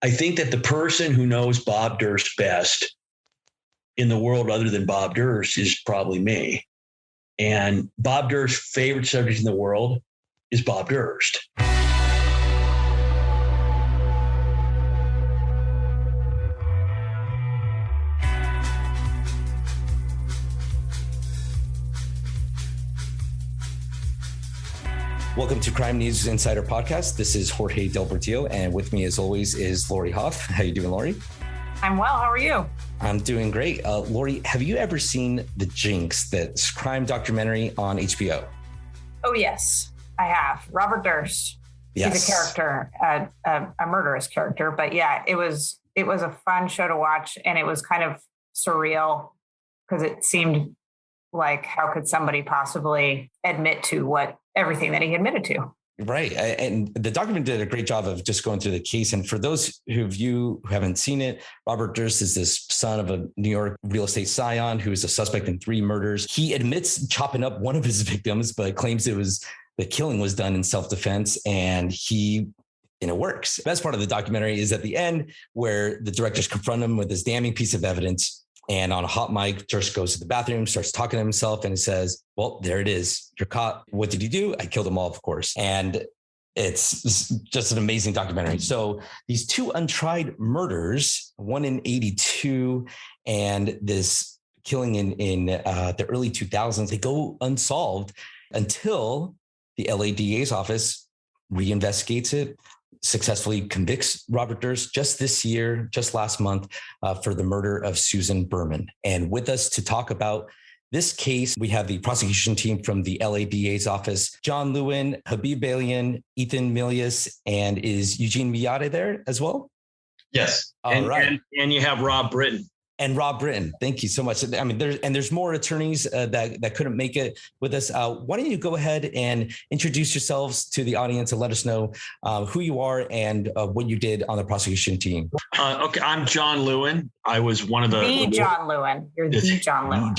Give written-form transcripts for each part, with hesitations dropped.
I think that the person who knows Bob Durst best in the world other than Bob Durst is probably me. And Bob Durst's favorite subject in the world is Bob Durst. Welcome to Crime News Insider Podcast. This is Jorge Del Portillo, and with me, as always, is Lori Hoff. How you doing, Lori? I'm well. How are you? I'm doing great. Lori, have you ever seen The Jinx, the crime documentary on HBO? Oh, yes, I have. Robert Durst. Yes. He's a character, a murderous character. But yeah, it was a fun show to watch, and it was kind of surreal because it seemed like, how could somebody possibly admit to everything that he admitted to? Right. And the document did a great job of just going through the case. And for those of you who haven't seen it, Robert Durst is this son of a New York real estate scion who is a suspect in 3 murders. He admits chopping up one of his victims, but claims the killing was done in self-defense, and it works. The best part of the documentary is at the end, where the directors confront him with this damning piece of evidence. And on a hot mic, Durst goes to the bathroom, starts talking to himself, and he says, well, there it is. You're caught. What did you do? I killed them all, of course. And it's just an amazing documentary. So these 2 untried murders, one in 82 and this killing in the early 2000s, they go unsolved until the LA DA's office reinvestigates it, successfully convicts Robert Durst just this year, just last month, for the murder of Susan Berman. And with us to talk about this case, we have the prosecution team from the LA DA's office, John Lewin, Habib Balian, Ethan Milius, and is Eugene Miata there as well? Yes. And you have Rob Britton. And Rob Britton, thank you so much. I mean, there's more attorneys that couldn't make it with us. Why don't you go ahead and introduce yourselves to the audience and let us know who you are and what you did on the prosecution team. Okay, I'm John Lewin. I was one of the John Lewin. You're the John Lewin.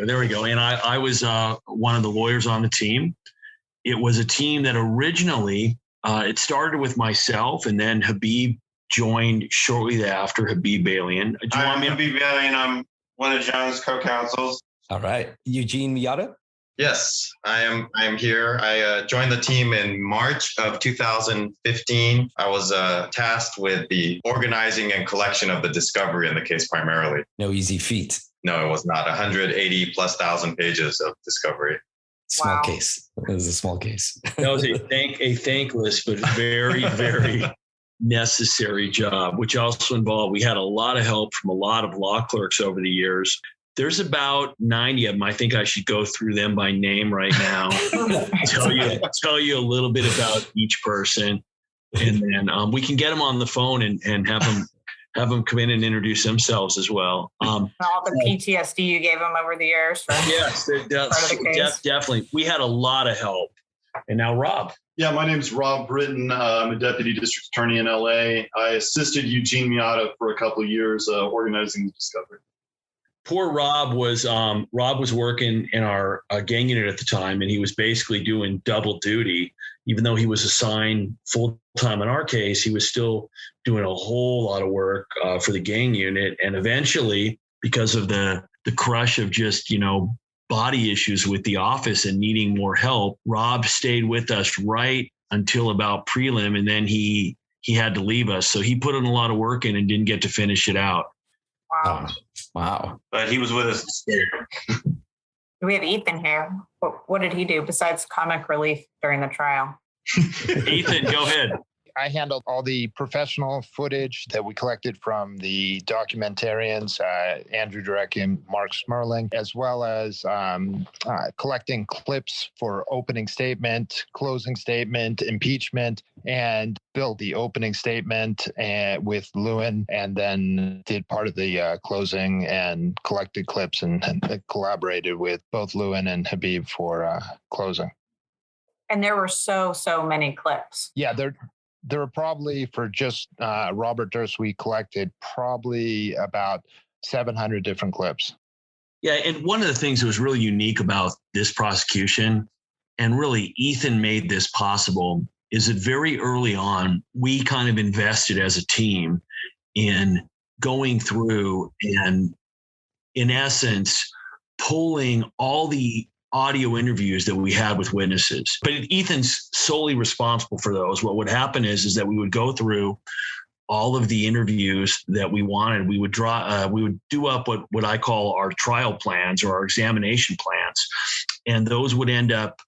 There we go. And I was one of the lawyers on the team. It was a team that originally it started with myself, and then Habib joined shortly after, Habib Balian. I'm Habib Balian. I'm one of John's co-counsels. All right. Eugene Miata? Yes, I am here. I joined the team in March of 2015. I was tasked with the organizing and collection of the discovery in the case primarily. No easy feat. No, it was not. 180,000+ pages of discovery. Small case. It was a small case. That was a thankless but very, very necessary job, which also involved, we had a lot of help from a lot of law clerks over the years. There's about 90 of them. I think I should go through them by name right now. tell you a little bit about each person, and then we can get them on the phone and have them come in and introduce themselves as well. All the PTSD you gave them over the years. Yes, definitely. We had a lot of help. And now Rob. Yeah, my name is Rob Britton. I'm a deputy district attorney in LA. I assisted Eugene Miata for a couple of years organizing the discovery. Poor Rob was working in our gang unit at the time, and he was basically doing double duty. Even though he was assigned full time in our case, he was still doing a whole lot of work for the gang unit. And eventually, because of the crush of just, body issues with the office and needing more help, Rob stayed with us right until about prelim, and then he had to leave us. So he put in a lot of work in and didn't get to finish it out. Wow. But he was with us. We have Ethan here. What did he do besides comic relief during the trial? Ethan, go ahead. I handled all the professional footage that we collected from the documentarians, Andrew Durek and Mark Smerling, as well as collecting clips for opening statement, closing statement, impeachment, and built the opening statement with Lewin, and then did part of the closing and collected clips and collaborated with both Lewin and Habib for closing. And there were so many clips. Yeah, there were probably, for just Robert Durst, we collected probably about 700 different clips. Yeah, and one of the things that was really unique about this prosecution, and really Ethan made this possible, is that very early on, we kind of invested as a team in going through and, in essence, pulling all the audio interviews that we had with witnesses. But Ethan's solely responsible for those. What would happen is that we would go through all of the interviews that we wanted. We would do up what I call our trial plans or our examination plans. And those would end up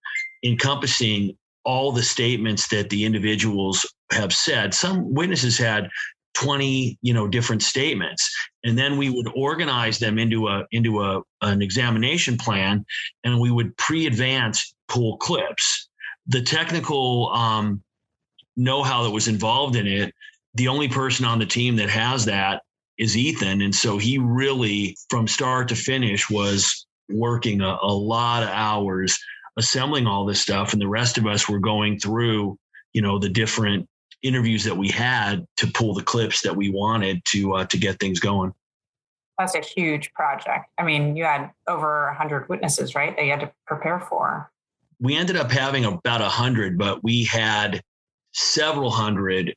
encompassing all the statements that the individuals have said. Some witnesses had 20, different statements. And then we would organize them into an examination plan, and we would pre-advance pull clips. The technical know-how that was involved in it, the only person on the team that has that is Ethan. And so he really, from start to finish, was working a lot of hours assembling all this stuff. And the rest of us were going through, the different interviews that we had to pull the clips that we wanted to get things going. That's a huge project. I mean, you had over 100 witnesses, right, that you had to prepare for. We ended up having about 100, but we had several hundred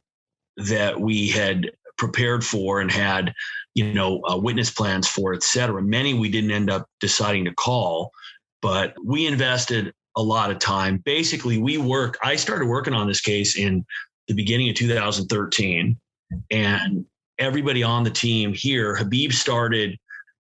that we had prepared for and had, witness plans for, et cetera. Many we didn't end up deciding to call, but we invested a lot of time. Basically, I started working on this case in the beginning of 2013, and everybody on the team here, Habib started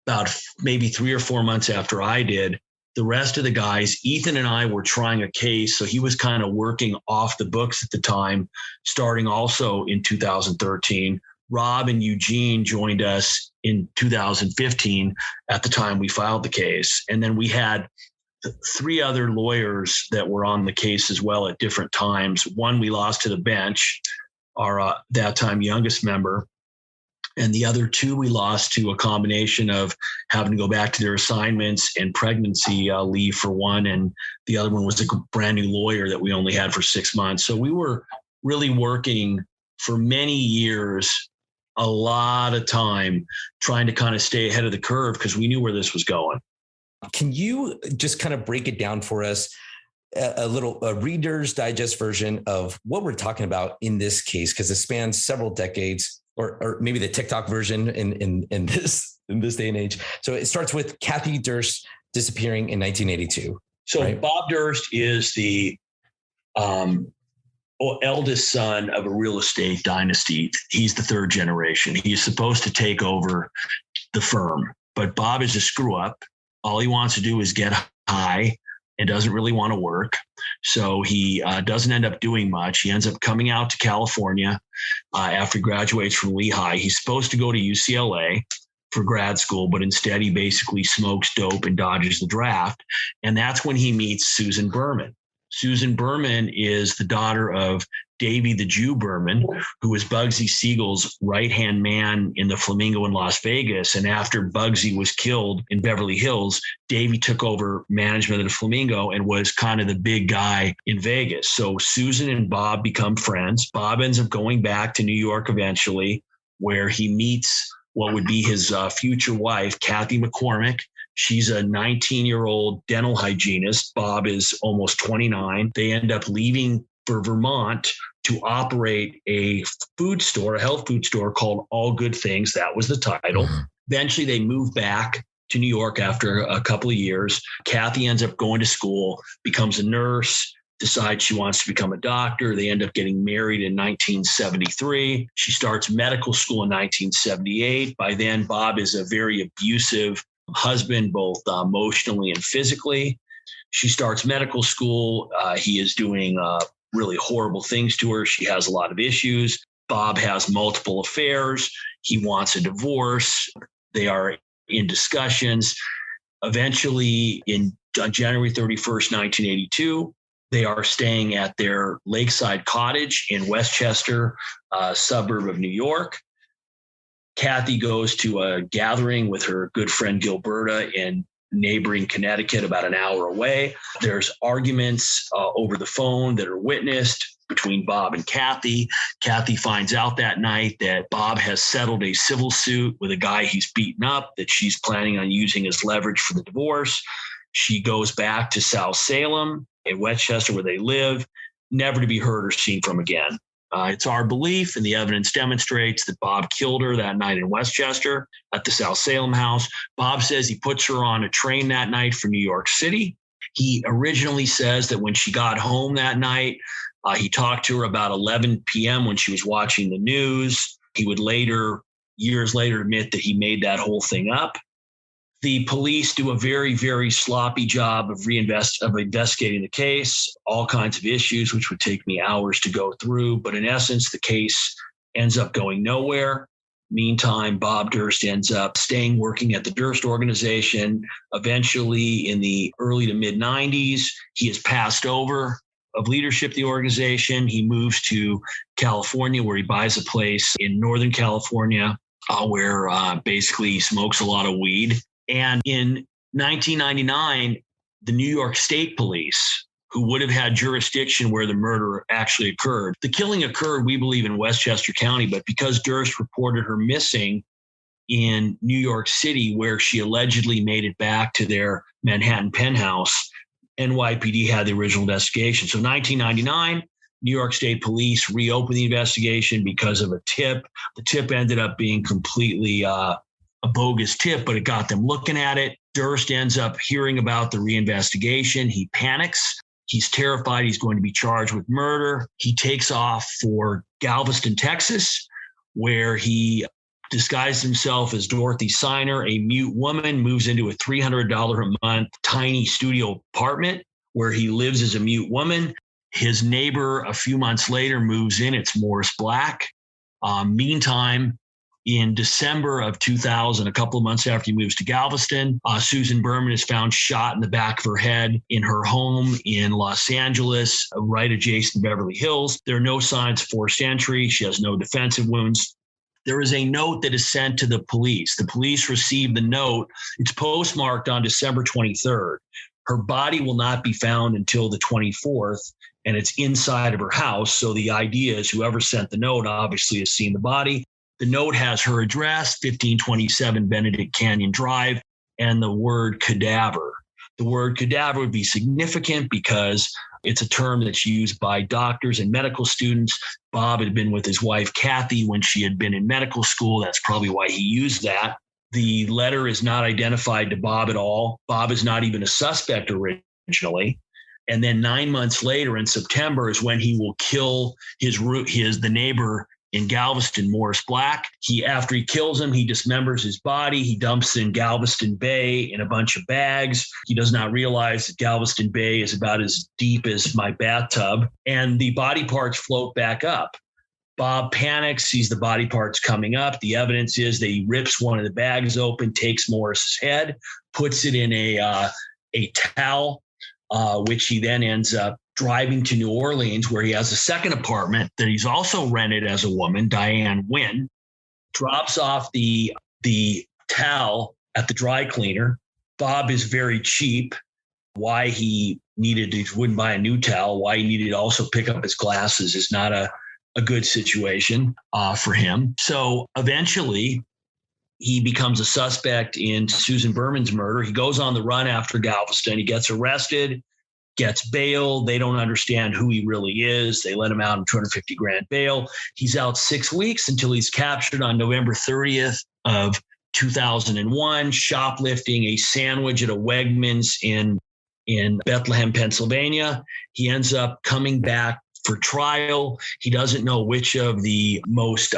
about maybe 3 or 4 months after I did. The rest of the guys, Ethan and I were trying a case. So he was kind of working off the books at the time, starting also in 2013. Rob and Eugene joined us in 2015 at the time we filed the case. And then we had 3 other lawyers that were on the case as well at different times. One we lost to the bench, our that time youngest member. And the other 2 we lost to a combination of having to go back to their assignments and pregnancy leave for one. And the other one was a brand new lawyer that we only had for 6 months. So we were really working for many years, a lot of time trying to kind of stay ahead of the curve because we knew where this was going. Can you just kind of break it down for us, a Reader's Digest version of what we're talking about in this case? Because it spans several decades, or maybe the TikTok version in this day and age. So it starts with Kathie Durst disappearing in 1982. So right? Bob Durst is the eldest son of a real estate dynasty. He's the 3rd generation. He's supposed to take over the firm, but Bob is a screw up. All he wants to do is get high and doesn't really want to work. So he doesn't end up doing much. He ends up coming out to California after he graduates from Lehigh. He's supposed to go to UCLA for grad school, but instead he basically smokes dope and dodges the draft. And that's when he meets Susan Berman. Susan Berman is the daughter of Davy the Jew Berman, who was Bugsy Siegel's right-hand man in the Flamingo in Las Vegas. And after Bugsy was killed in Beverly Hills, Davy took over management of the Flamingo and was kind of the big guy in Vegas. So Susan and Bob become friends. Bob ends up going back to New York eventually, where he meets what would be his future wife, Kathy McCormick. She's a 19-year-old dental hygienist. Bob is almost 29. They end up leaving for Vermont to operate a food store, a health food store called All Good Things. That was the title. Eventually, they move back to New York after a couple of years. Kathy ends up going to school, becomes a nurse, decides she wants to become a doctor. They end up getting married in 1973. She starts medical school in 1978. By then, Bob is a very abusive husband, both emotionally and physically. She starts medical school. He is doing really horrible things to her. She has a lot of issues. Bob has multiple affairs. He wants a divorce. They are in discussions. Eventually, on January 31st, 1982, they are staying at their lakeside cottage in Westchester, a suburb of New York. Kathy goes to a gathering with her good friend Gilberta in neighboring Connecticut, about an hour away. There's arguments over the phone that are witnessed between Bob and Kathy. Kathy finds out that night that Bob has settled a civil suit with a guy he's beaten up, that she's planning on using as leverage for the divorce. She goes back to South Salem in Westchester, where they live. never to be heard or seen from again. It's our belief, and the evidence demonstrates, that Bob killed her that night in Westchester at the South Salem house. Bob says he puts her on a train that night for New York City. He originally says that when she got home that night, he talked to her about 11 p.m. when she was watching the news. He would years later, admit that he made that whole thing up. The police do a very, very sloppy job of investigating the case, all kinds of issues, which would take me hours to go through. But in essence, the case ends up going nowhere. Meantime, Bob Durst ends up working at the Durst organization. Eventually, in the early to mid 90s, he is passed over of leadership of the organization. He moves to California, where he buys a place in Northern California, where basically he smokes a lot of weed. And in 1999, the New York State Police, who would have had jurisdiction where the murder actually occurred. The killing occurred, we believe, in Westchester County, but because Durst reported her missing in New York City, where she allegedly made it back to their Manhattan penthouse, NYPD had the original investigation. So 1999, New York State Police reopened the investigation because of a tip. The tip ended up being completely a bogus tip, but it got them looking at it. Durst ends up hearing about the reinvestigation. He panics. He's terrified he's going to be charged with murder. He takes off for Galveston, Texas, where he disguised himself as Dorothy Siner, a mute woman, moves into a $300 a month tiny studio apartment where he lives as a mute woman. His neighbor, a few months later, moves in. It's Morris Black. Meantime, in December of 2000, a couple of months after he moves to Galveston, Susan Berman is found shot in the back of her head in her home in Los Angeles, right adjacent to Beverly Hills. There are no signs of forced entry. She has no defensive wounds. There is a note that is sent to the police. The police receive the note. It's postmarked on December 23rd. Her body will not be found until the 24th, and it's inside of her house. So the idea is whoever sent the note obviously has seen the body. The note has her address, 1527 Benedict Canyon Drive, and the word cadaver. The word cadaver would be significant because it's a term that's used by doctors and medical students. Bob had been with his wife, Kathie, when she had been in medical school. That's probably why he used that. The letter is not identified to Bob at all. Bob is not even a suspect originally. And then 9 months later in September is when he will kill the neighbor in Galveston, Morris Black. After he kills him, he dismembers his body. He dumps it in Galveston Bay in a bunch of bags. He does not realize that Galveston Bay is about as deep as my bathtub, and the body parts float back up. Bob panics, sees the body parts coming up. The evidence is that he rips one of the bags open, takes Morris's head, puts it in a towel, which he then ends up driving to New Orleans, where he has a second apartment that he's also rented as a woman, Diane Wynn, drops off the towel at the dry cleaner. Bob is very cheap. Why he wouldn't buy a new towel, why he needed to also pick up his glasses is not a good situation for him. So eventually he becomes a suspect in Susan Berman's murder. He goes on the run after Galveston. He gets arrested, gets bail. They don't understand who he really is. They let him out on $250,000 bail. He's out 6 weeks until he's captured on November 30th of 2001, shoplifting a sandwich at a Wegmans in Bethlehem, Pennsylvania. He ends up coming back for trial. He doesn't know which of the most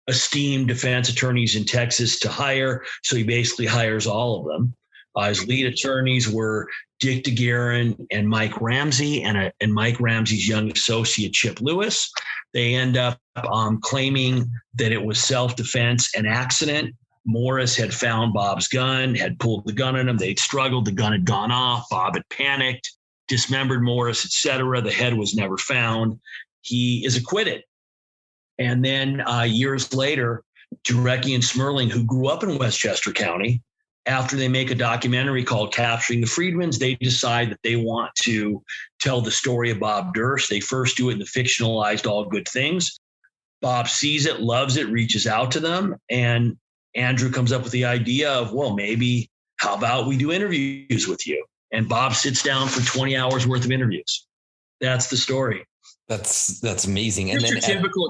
esteemed defense attorneys in Texas to hire, so he basically hires all of them. His lead attorneys were Dick DeGuerin and Mike Ramsey, and Mike Ramsey's young associate, Chip Lewis. They end up claiming that it was self-defense, an accident. Morris had found Bob's gun, had pulled the gun on him. They'd struggled. The gun had gone off. Bob had panicked, dismembered Morris, etc. The head was never found. He is acquitted. And then years later, Jarecki and Smerling, who grew up in Westchester County, after they make a documentary called Capturing the Friedmans, they decide that they want to tell the story of Bob Durst. They first do it in the fictionalized All Good Things. Bob sees it, loves it, reaches out to them, and Andrew comes up with the idea of, well, maybe how about we do interviews with you? And Bob sits down for 20 hours worth of interviews. That's the story. That's amazing.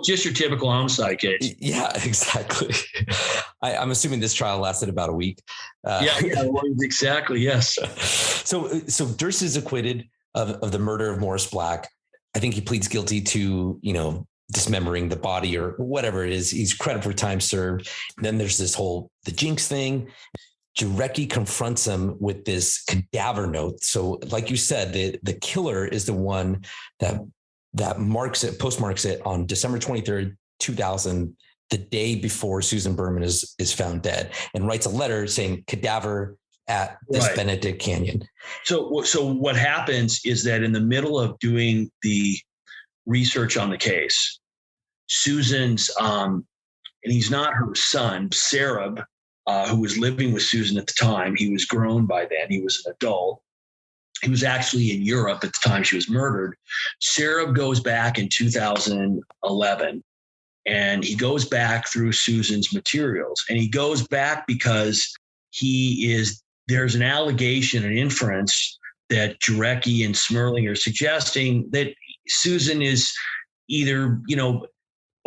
Just your typical homicide case. Yeah, exactly. I'm assuming this trial lasted about a week. Exactly. Yes. So Durst is acquitted of the murder of Morris Black. I think he pleads guilty to, dismembering the body or whatever it is. He's credited for time served. Then there's the jinx thing. Jarecki confronts him with this cadaver note. So like you said, the killer is the one that postmarks it on December 23rd, 2000, the day before Susan Berman is found dead, and writes a letter saying cadaver at this Benedict Canyon. So what happens is that in the middle of doing the research on the case, Susan's, and he's not her son, Sarab, who was living with Susan at the time. He was grown by then. He was an adult. He was actually in Europe at the time she was murdered. Sarab goes back in 2011, and he goes back through Susan's materials. And he goes back because there's an allegation, an inference that Jarecki and Smerling are suggesting that Susan is either,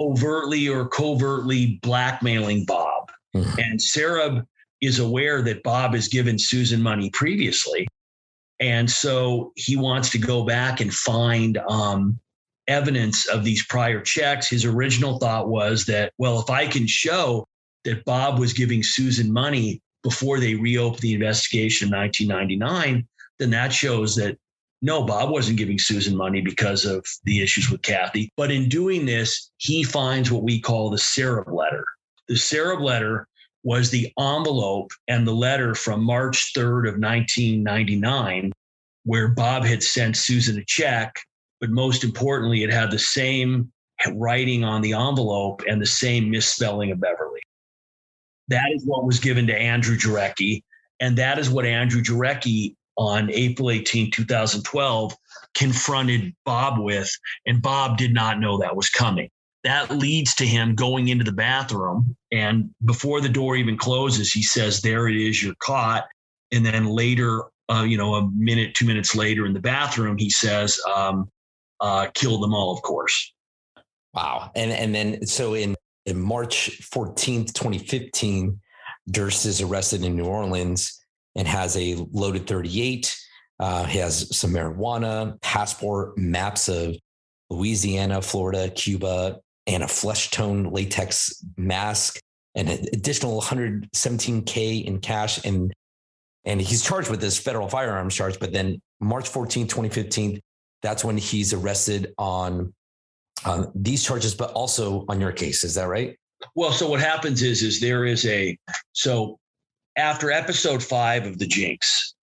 overtly or covertly blackmailing Bob. Mm-hmm. And Sarab is aware that Bob has given Susan money previously. And so he wants to go back and find evidence of these prior checks. His original thought was that, well, if I can show that Bob was giving Susan money before they reopened the investigation in 1999, then that shows that, no, Bob wasn't giving Susan money because of the issues with Kathie. But in doing this, he finds what we call the Sarab letter. The Sarab letter was the envelope and the letter from March 3rd of 1999, where Bob had sent Susan a check. But most importantly, it had the same writing on the envelope and the same misspelling of Beverly. That is what was given to Andrew Jarecki. And that is what Andrew Jarecki on April 18, 2012, confronted Bob with. And Bob did not know that was coming. That leads to him going into the bathroom. And before the door even closes, he says, "There it is, you're caught." And then later, a minute, 2 minutes later in the bathroom, he says, "Kill them all, of course." Wow. And then, so in March 14th, 2015, Durst is arrested in New Orleans and has a loaded .38. He has some marijuana, passport, maps of Louisiana, Florida, Cuba, and a flesh tone latex mask, and an additional $117K in cash. And he's charged with this federal firearms charge. But then March 14th, 2015, that's when he's arrested on these charges, but also on your case. Is that right? Well, so what happens is so after episode 5 of The Jinx,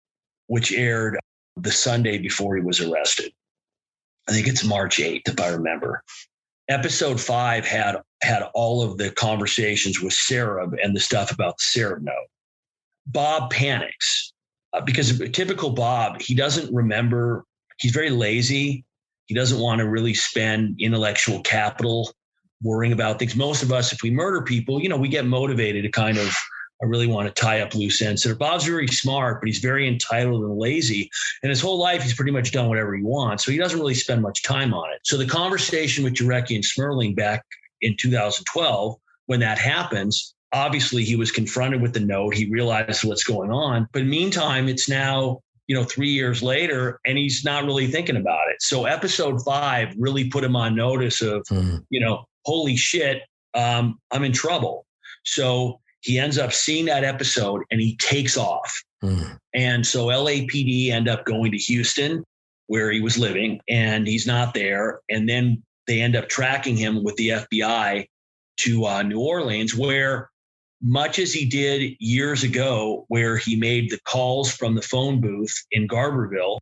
which aired the Sunday before he was arrested, I think it's March 8th, if I remember. Episode 5 had all of the conversations with Sarab and the stuff about the Sarab note. Bob panics because typical Bob, he doesn't remember. He's very lazy. He doesn't want to really spend intellectual capital worrying about things. Most of us, if we murder people, we get motivated to kind of, I really want to tie up loose ends. So Bob's very smart, but he's very entitled and lazy. And his whole life, he's pretty much done whatever he wants. So he doesn't really spend much time on it. So the conversation with Jarecki and Smerling back in 2012, when that happens, obviously he was confronted with the note. He realized what's going on. But meantime, it's now, 3 years later, and he's not really thinking about it. So episode 5 really put him on notice of, holy shit, I'm in trouble. So he ends up seeing that episode and he takes off. And so LAPD end up going to Houston, where he was living, and he's not there. And then they end up tracking him with the FBI to New Orleans, where, much as he did years ago, where he made the calls from the phone booth in Garberville,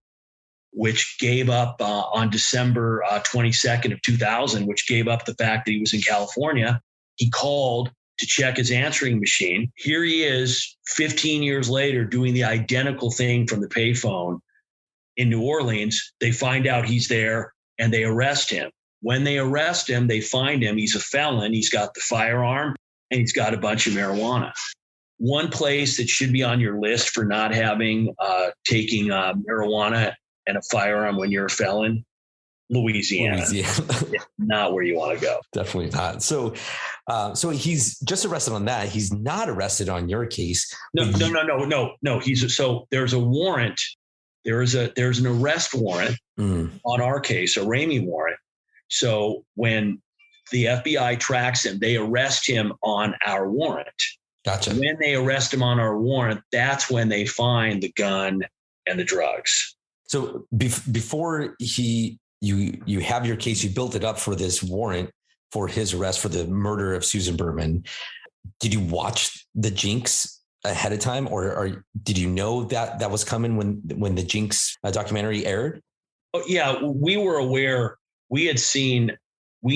which gave up on December 22nd of 2000, which gave up the fact that he was in California. He called to check his answering machine. Here he is 15 years later doing the identical thing from the payphone in New Orleans. They find out he's there and they arrest him. When they arrest him, they find him. He's a felon. He's got the firearm and he's got a bunch of marijuana. One place that should be on your list for not having taking marijuana and a firearm when you're a felon Louisiana. Not where you want to go. Definitely not. So he's just arrested on that. He's not arrested on your case. No. There's a warrant. There's an arrest warrant on our case, a Ramey warrant. So when the FBI tracks him, they arrest him on our warrant. Gotcha. When they arrest him on our warrant, that's when they find the gun and the drugs. So before you have your case, you built it up for this warrant for his arrest for the murder of Susan Berman. Did you watch the Jinx ahead of time, or did you know that was coming when the Jinx documentary aired? Oh, yeah, we were aware. We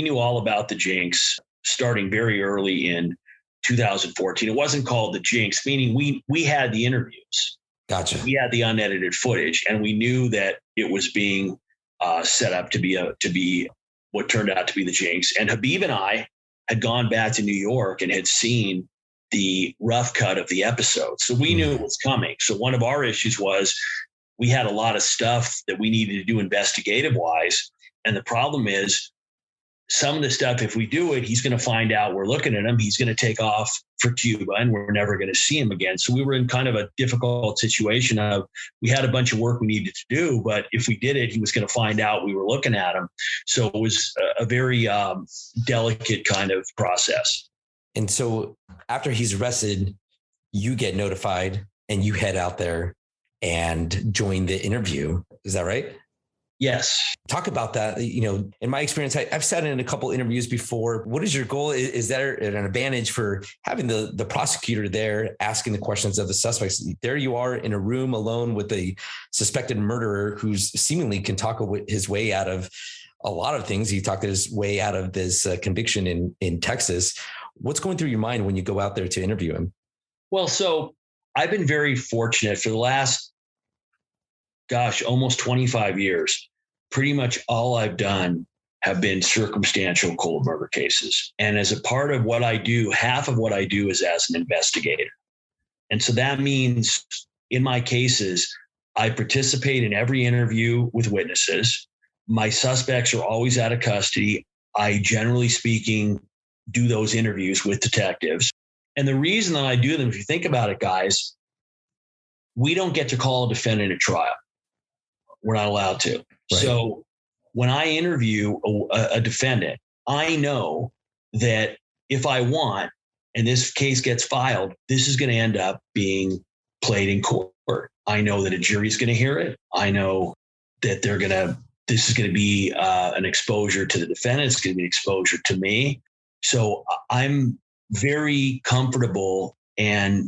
knew all about the Jinx starting very early in 2014. It wasn't called the Jinx, meaning we had the interviews. Gotcha. We had the unedited footage, and we knew that it was being set up to be what turned out to be the Jinx. And Habib and I had gone back to New York and had seen the rough cut of the episode. So we knew it was coming. So one of our issues was we had a lot of stuff that we needed to do investigative wise. And the problem is some of the stuff, if we do it, he's going to find out we're looking at him. He's going to take off for Cuba and we're never going to see him again. So we were in kind of a difficult situation of we had a bunch of work we needed to do, but if we did it, he was going to find out we were looking at him. So it was a very delicate kind of process. And so after he's arrested, you get notified and you head out there and join the interview. Is that right? Yes. Talk about that. In my experience, I've sat in a couple interviews before. What is your goal? Is there an advantage for having the prosecutor there asking the questions of the suspects? There you are in a room alone with a suspected murderer who's seemingly can talk his way out of a lot of things. He talked his way out of this conviction in Texas. What's going through your mind when you go out there to interview him? Well, so I've been very fortunate for the last almost 25 years. Pretty much all I've done have been circumstantial cold murder cases. And as a part of what I do, half of what I do is as an investigator. And so that means in my cases, I participate in every interview with witnesses. My suspects are always out of custody. I, generally speaking, do those interviews with detectives. And the reason that I do them, if you think about it, guys, we don't get to call a defendant at trial. We're not allowed to. Right. So when I interview a defendant, I know that if I want, and this case gets filed, this is going to end up being played in court. I know that a jury is going to hear it. I know that this is going to be an exposure to the defendant. It's going to be an exposure to me. So I'm very comfortable and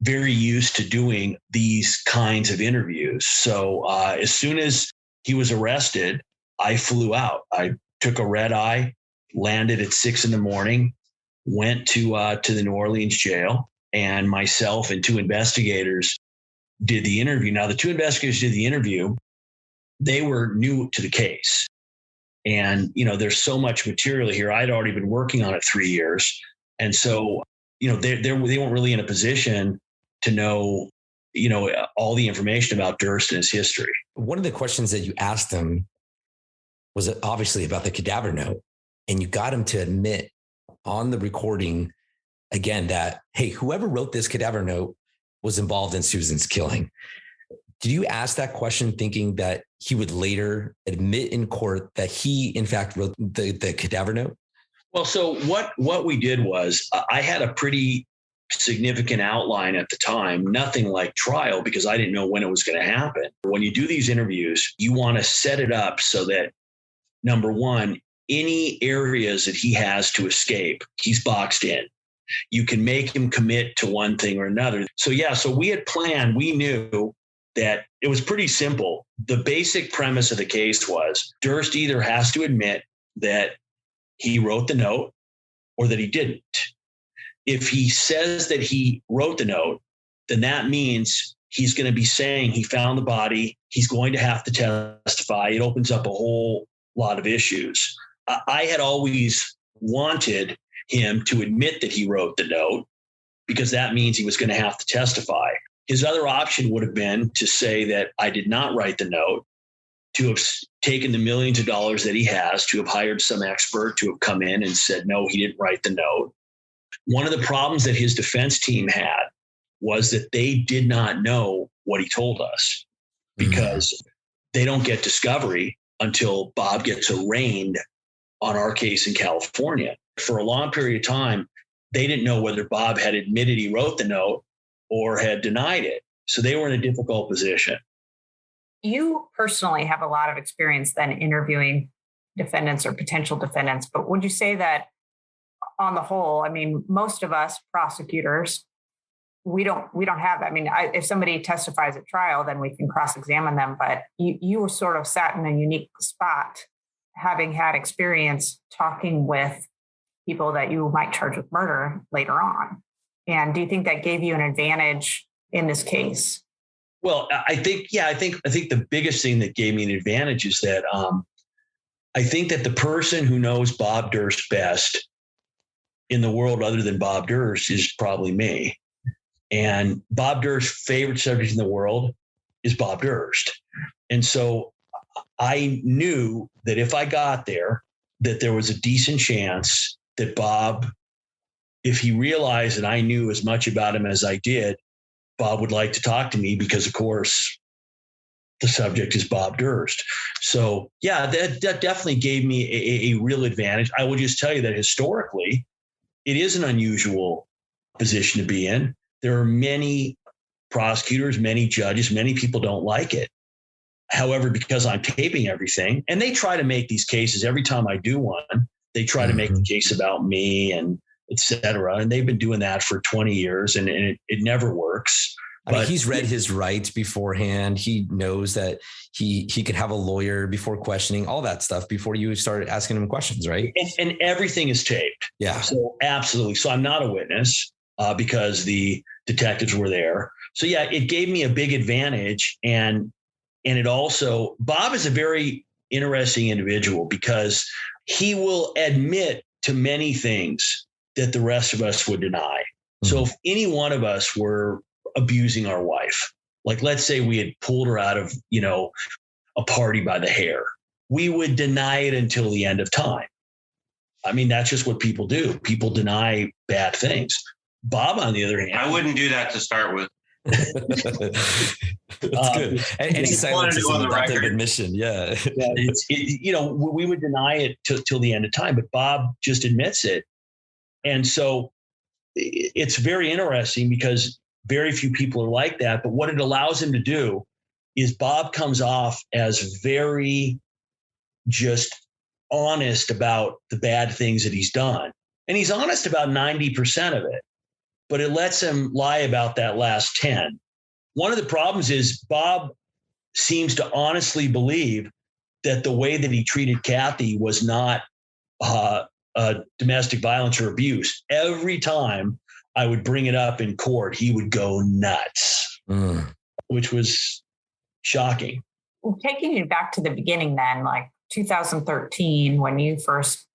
very used to doing these kinds of interviews. So as soon as he was arrested, I flew out. I took a red eye, landed at 6 a.m, went to the New Orleans jail, and myself and two investigators did the interview. Now, the two investigators did the interview. They were new to the case. And, there's so much material here. I'd already been working on it 3 years. And so, they weren't really in a position to know, all the information about Durst and his history. One of the questions that you asked them was obviously about the cadaver note. And you got him to admit on the recording again that, hey, whoever wrote this cadaver note was involved in Susan's killing. Did you ask that question thinking that he would later admit in court that he, in fact, wrote the cadaver note? Well, so what we did was I had a pretty significant outline at the time, nothing like trial, because I didn't know when it was going to happen. When you do these interviews, you want to set it up so that, number one, any areas that he has to escape, he's boxed in. You can make him commit to one thing or another. So we had planned, we knew that it was pretty simple. The basic premise of the case was Durst either has to admit that he wrote the note or that he didn't. If he says that he wrote the note, then that means he's going to be saying he found the body. He's going to have to testify. It opens up a whole lot of issues. I had always wanted him to admit that he wrote the note because that means he was going to have to testify. His other option would have been to say that I did not write the note, to have taken the millions of dollars that he has, to have hired some expert to have come in and said, no, he didn't write the note. One of the problems that his defense team had was that they did not know what he told us, because they don't get discovery until Bob gets arraigned on our case in California. For a long period of time, they didn't know whether Bob had admitted he wrote the note or had denied it. So they were in a difficult position. You personally have a lot of experience then interviewing defendants or potential defendants, but would you say that on the whole, I mean, most of us prosecutors, we don't have that. I mean, if somebody testifies at trial, then we can cross-examine them, but you were sort of sat in a unique spot, having had experience talking with people that you might charge with murder later on. And do you think that gave you an advantage in this case? Well, I think the biggest thing that gave me an advantage is that I think that the person who knows Bob Durst best in the world other than Bob Durst is probably me. And Bob Durst's favorite subject in the world is Bob Durst. And so I knew that if I got there, that there was a decent chance that Bob, if he realized that I knew as much about him as I did, Bob would like to talk to me, because of course the subject is Bob Durst. So yeah, that definitely gave me a real advantage. I will just tell you that historically, it is an unusual position to be in. There are many prosecutors, many judges, many people don't like it. However, because I'm taping everything, and they try to make these cases every time I do one, they try to make the case about me and et cetera. And they've been doing that for 20 years and it never works. I mean, he's read his rights beforehand. He knows that he could have a lawyer before questioning, all that stuff before you start asking him questions, right? And everything is taped. Yeah. So absolutely. So I'm not a witness because the detectives were there. So yeah, it gave me a big advantage. And it also, Bob is a very interesting individual because he will admit to many things that the rest of us would deny. So if any one of us were abusing our wife, like let's say we had pulled her out of, a party by the hair, we would deny it until the end of time. I mean, that's just what people do. People deny bad things. Bob, on the other hand, I wouldn't do that to start with. That's good. Any silence is an active admission. Yeah. We would deny it till the end of time, but Bob just admits it. And so it's very interesting because very few people are like that. But what it allows him to do is Bob comes off as very just honest about the bad things that he's done. And he's honest about 90% of it, but it lets him lie about that last 10. One of the problems is Bob seems to honestly believe that the way that he treated Kathie was not domestic violence or abuse. Every time I would bring it up in court, he would go nuts, which was shocking. Well, taking you back to the beginning then, like 2013, when you first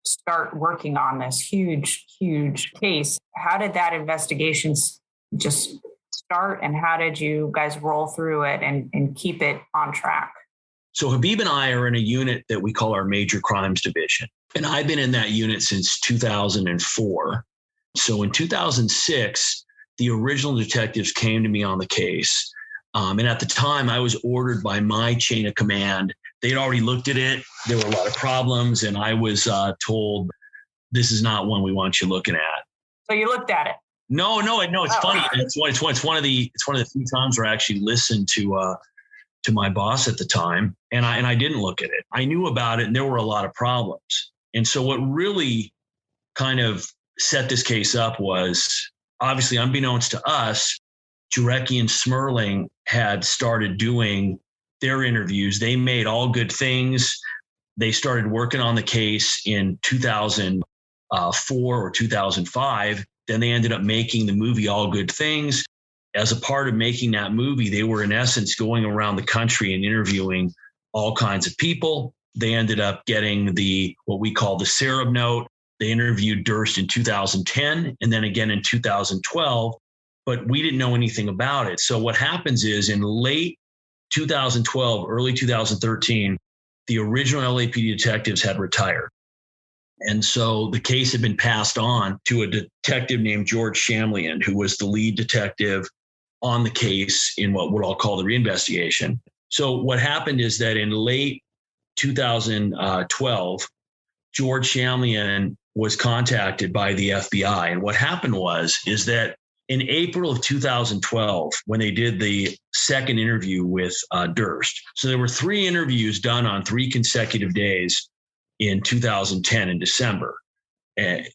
start working on this huge case, how did that investigation just start, and how did you guys roll through it and keep it on track? So Habib and I are in a unit that we call our Major Crimes Division. And I've been in that unit since 2004. So in 2006, the original detectives came to me on the case. And at the time, I was ordered by my chain of command. They'd already looked at it. There were a lot of problems. And I was told, this is not one we want you looking at. So you looked at it? No. It's funny. It's one of the few times where I actually listened to my boss at the time. And I didn't look at it. I knew about it and there were a lot of problems. And so what really kind of set this case up was, obviously unbeknownst to us, Jarecki and Smerling had started doing their interviews. They made All Good Things. They started working on the case in 2004 or 2005. Then they ended up making the movie All Good Things. As a part of making that movie, they were in essence going around the country and interviewing all kinds of people. They ended up getting what we call the Sereb note. They interviewed Durst in 2010 and then again in 2012, but we didn't know anything about it. So what happens is in late 2012, early 2013, the original LAPD detectives had retired. And so the case had been passed on to a detective named George Shamlian, who was the lead detective on the case in what I'll call the reinvestigation. So what happened is that in late 2012, George Shamlian was contacted by the FBI. And what happened is that in April of 2012, when they did the second interview with Durst, so there were 3 interviews done on 3 consecutive days in 2010 in December 11th,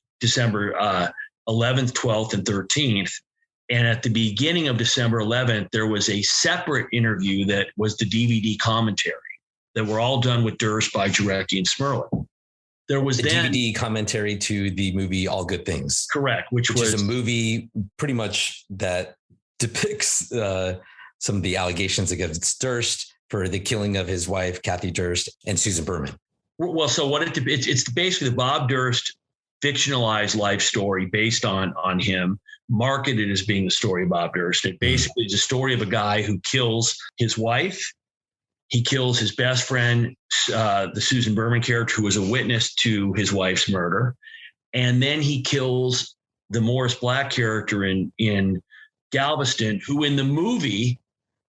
12th, and 13th. And at the beginning of December 11th, there was a separate interview that was the DVD commentary that were all done with Durst by Jarecki and Smerling. There was the DVD commentary to the movie All Good Things. Correct. Which is a movie pretty much that depicts some of the allegations against Durst for the killing of his wife, Kathie Durst, and Susan Berman. Well, so it's basically the Bob Durst fictionalized life story based on him, marketed as being the story of Bob Durst. It basically is a story of a guy who kills his wife. He kills his best friend, the Susan Berman character, who was a witness to his wife's murder. And then he kills the Morris Black character in Galveston, who in the movie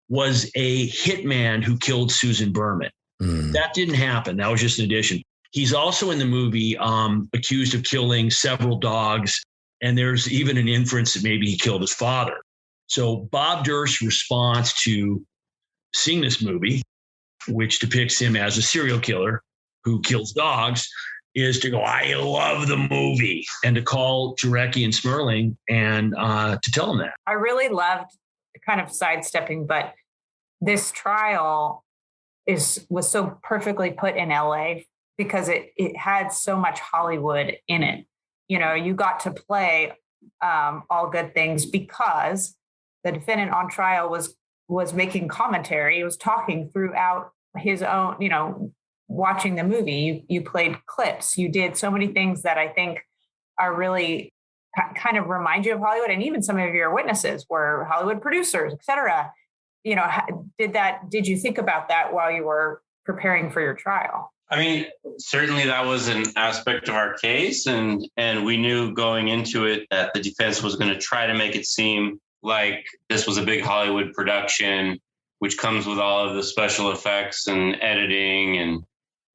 was a hitman who killed Susan Berman. That didn't happen. That was just an addition. He's also in the movie accused of killing several dogs. And there's even an inference that maybe he killed his father. So Bob Durst's response to seeing this movie, which depicts him as a serial killer who kills dogs, is to go, I love the movie, and to call Jarecki and Smerling and to tell them that. I really loved, kind of sidestepping, but this trial was so perfectly put in LA because it had so much Hollywood in it. You know, you got to play All Good Things because the defendant on trial was making commentary. He was talking throughout his own, you know, watching the movie. You played clips. You did so many things that I think are really kind of remind you of Hollywood. And even some of your witnesses were Hollywood producers, et cetera. You know, did you think about that while you were preparing for your trial? I mean, certainly that was an aspect of our case. And we knew going into it that the defense was going to try to make it seem like this was a big Hollywood production, which comes with all of the special effects and editing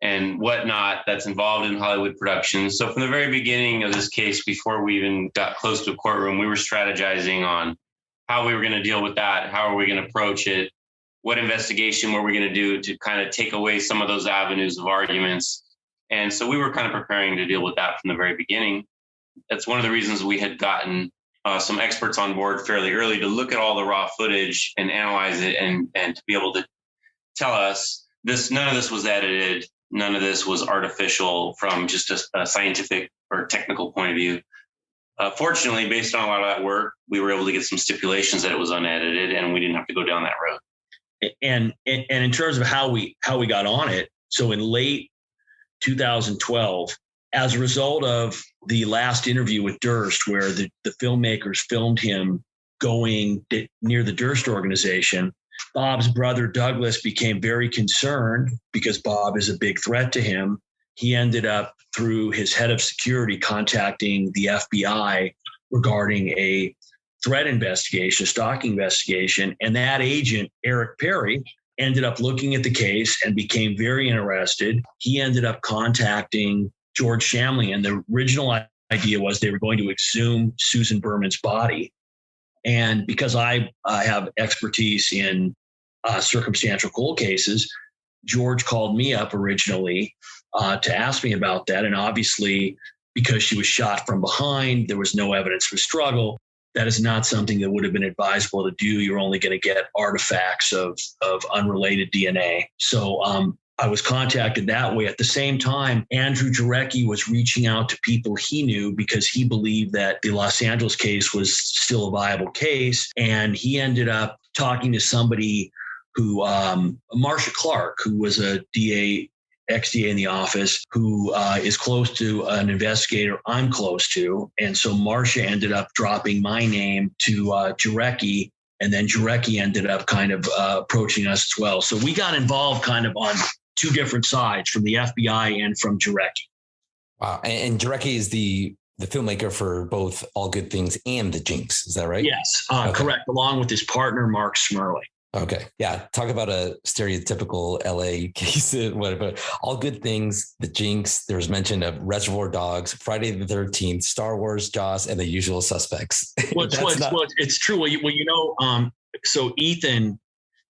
and whatnot that's involved in Hollywood productions. So from the very beginning of this case, before we even got close to a courtroom, we were strategizing on how we were going to deal with that. How are we going to approach it? What investigation were we going to do to kind of take away some of those avenues of arguments? And so we were kind of preparing to deal with that from the very beginning. That's one of the reasons we had gotten some experts on board fairly early to look at all the raw footage and analyze it and to be able to tell us none of this was edited. None of this was artificial from just a scientific or technical point of view. Fortunately, based on a lot of that work, we were able to get some stipulations that it was unedited and we didn't have to go down that road. And in terms of how we got on it, so in late 2012, as a result of the last interview with Durst, where the filmmakers filmed him going near the Durst organization, Bob's brother Douglas became very concerned because Bob is a big threat to him. He ended up, through his head of security, contacting the FBI regarding a threat investigation, a stalking investigation. And that agent, Eric Perry, ended up looking at the case and became very interested. He ended up contacting George Shamlian. The original idea was they were going to exhume Susan Berman's body. And because I have expertise in circumstantial cold cases, George called me up originally to ask me about that. And obviously, because she was shot from behind, there was no evidence for struggle. That is not something that would have been advisable to do. You're only going to get artifacts of unrelated DNA. So I was contacted that way. At the same time, Andrew Jarecki was reaching out to people he knew because he believed that the Los Angeles case was still a viable case. And he ended up talking to somebody who, Marcia Clark, who was a ex-DA in the office, who is close to an investigator I'm close to. And so Marcia ended up dropping my name to Jarecki And then Jarecki ended up kind of approaching us as well. So we got involved kind of on two different sides, from the FBI and from Jarecki. Wow. And Jarecki is the filmmaker for both All Good Things and The Jinx. Is that right? Yes, correct. Along with his partner, Mark Smerling. Okay. Yeah. Talk about a stereotypical LA case. Whatever. All Good Things, The Jinx. There's mention of Reservoir Dogs, Friday the 13th, Star Wars, Jaws, and The Usual Suspects. It's true. So Ethan,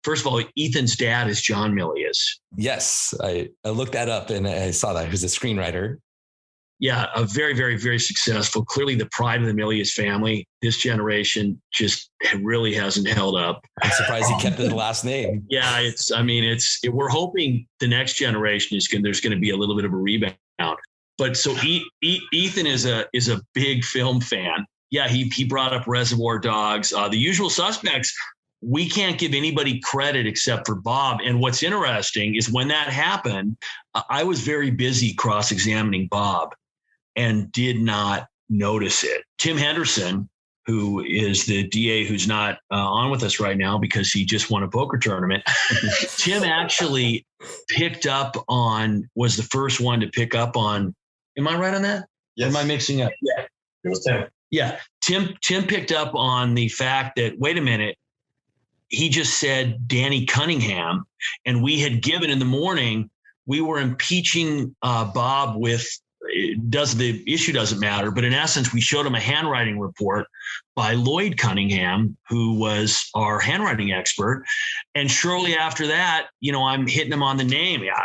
first of all, Ethan's dad is John Milius. Yes. I looked that up and I saw that. Who's a screenwriter. Yeah, a very, very, very successful. Clearly the pride of the Milius family. This generation just really hasn't held up. I'm surprised he kept the last name. Yeah, we're hoping the next generation there's going to be a little bit of a rebound. But so Ethan is a big film fan. Yeah, he brought up Reservoir Dogs, The Usual Suspects. We can't give anybody credit except for Bob. And what's interesting is when that happened, I was very busy cross-examining Bob and did not notice it. Tim Henderson, who is the DA who's not on with us right now because he just won a poker tournament, Tim actually was the first one to pick up on, am I right on that? Yes. Or am I mixing up? Yeah. It was Tim. Yeah. Tim picked up on the fact that, wait a minute, he just said Danny Cunningham, and we had given in the morning, we were impeaching Bob with, the issue doesn't matter, but in essence, we showed him a handwriting report by Lloyd Cunningham, who was our handwriting expert. And shortly after that, I'm hitting him on the name. Yeah,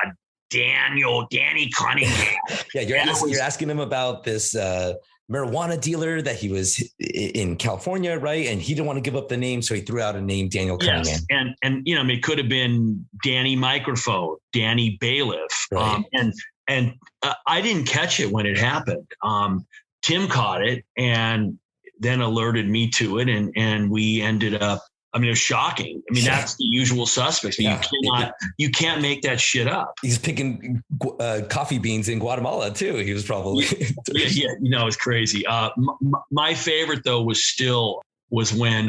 Danny Cunningham. Yeah, you're asking him about this marijuana dealer that he was in California, right? And he didn't want to give up the name, so he threw out a name, Daniel Cunningham. Yes, and it could have been Danny Microphone, Danny Bailiff, right. And I didn't catch it when it happened. Tim caught it and then alerted me to it, and we ended up. I mean, it was shocking. I mean, that's the Usual Suspects. I mean, you can't make that shit up. He's picking coffee beans in Guatemala too. He was probably yeah. It's crazy. My favorite though was when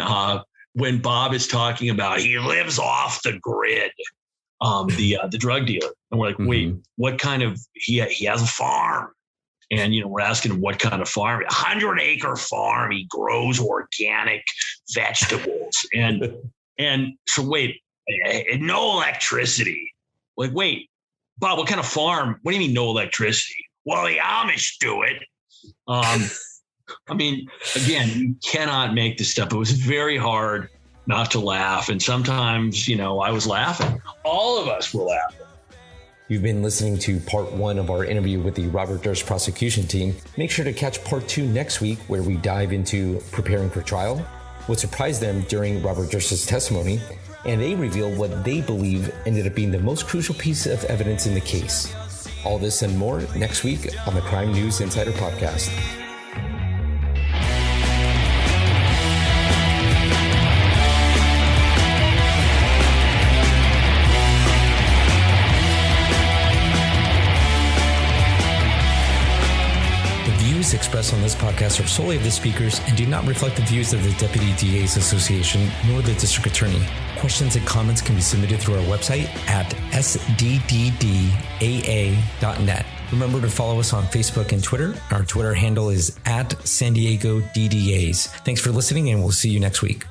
Bob is talking about he lives off the grid. The drug dealer, and we're like, wait, what kind of? He has a farm, and we're asking him what kind of farm. 100-acre farm. He grows organic vegetables, and so wait, no electricity. Like, wait, Bob, what kind of farm? What do you mean no electricity? Well, the Amish do it. I mean, again, you cannot make this stuff. It was very hard not to laugh. And sometimes, I was laughing. All of us were laughing. You've been listening to part 1 of our interview with the Robert Durst prosecution team. Make sure to catch part 2 next week, where we dive into preparing for trial, what surprised them during Robert Durst's testimony, and they reveal what they believe ended up being the most crucial piece of evidence in the case. All this and more next week on the Crime News Insider Podcast. Expressed on this podcast are solely of the speakers and do not reflect the views of the Deputy DA's Association nor the District Attorney. Questions and comments can be submitted through our website at sdddaa.net. Remember to follow us on Facebook and Twitter. Our Twitter handle is @SanDiegoDDAs. Thanks for listening, and we'll see you next week.